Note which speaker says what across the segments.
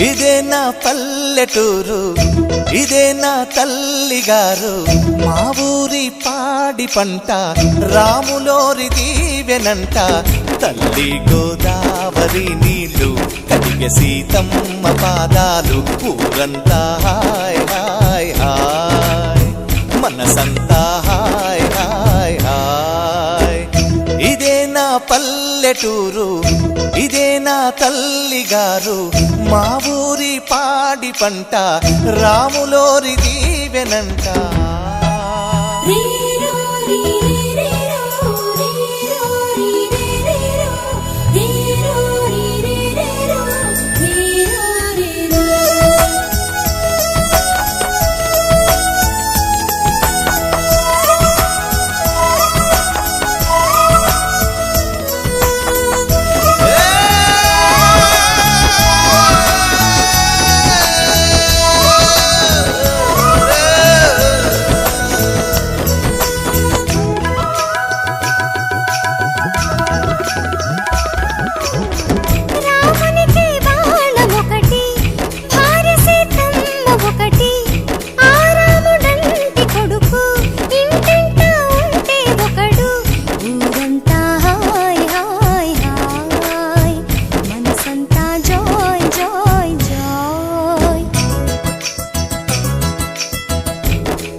Speaker 1: ఇదే నా పల్లెటూరు, ఇదే నా తల్లిగారు, మా ఊరి పాడి పంట రాములోరి దీవెనంట. తల్లి గోదావరి నీళ్ళు కడిగ సీతమ్మ పాదాలు, ఊరంతా హాయ్ హాయ్ హాయ్, మనసంతా హాయ్ హాయ్ హాయ్. ఇదే నా పల్లెటూరు, ఇదే నా తల్లిగారు, మా ఊరి పాడి పంట రాములోరి దీవెనంట.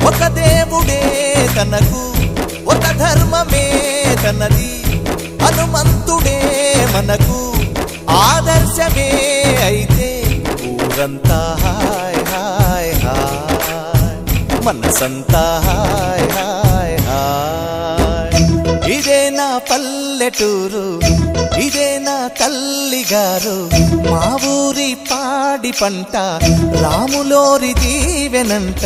Speaker 1: ఒక దేవుడే తనకు, ఒక ధర్మమే తనది, హనుమంతుడే మనకు ఆదర్శమే అయితే, ఊరంతా హాయ్ హాయ్ హాయ్, మనసంతా హాయ్ హాయ్ హాయ్. ఇదే నా పల్లెటూరు, ఇదే నా తల్లిగారు, మా ఊరి పాడి పంట రాములోరి దీవెనంట.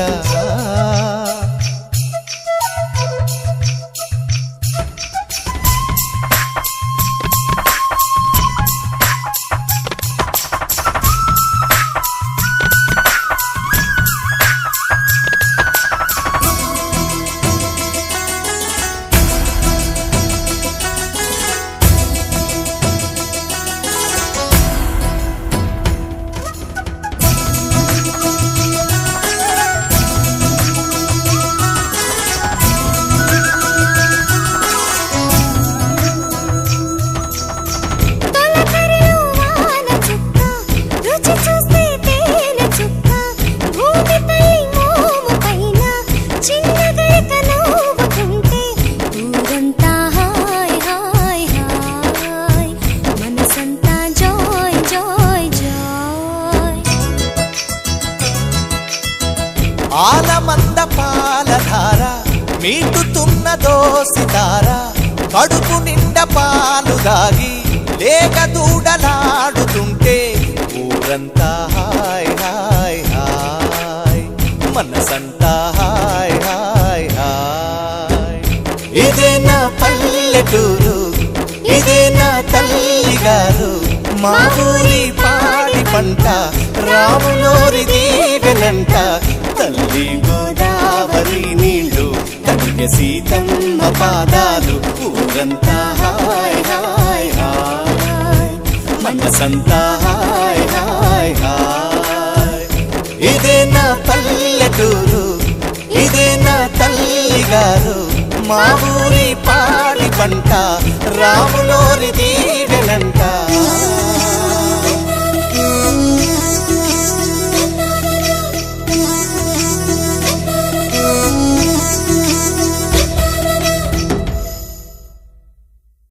Speaker 1: ఆలమంద పాలధార మీటుతున్నదో సితార, కడుపు నిండా పాలు దాగి లేక దూడలాడుతుంటే, ఊరంతా హాయ్ హాయ్ హాయ్, మనసంతా హాయ్ హాయ్ హాయ్. ఇదే నా పల్లెటూరు, ఇదే నా తల్లిగారు, మా ఊరి పాడి పంట రాములోరి దీవెనంట. తల్లి గోదావరి నీళ్ళు కడిగ సీతమ్మ పాదాలు, ఊరంతా హాయ్ హాయ్ హాయ్, మనసంతా హాయ్ హాయ్ హాయ్. ఇదే నా పల్లెటూరు, ఇదే నా తల్లిగారు, మా ఊరి పాడి పంట రాములోరి దీవెనంట.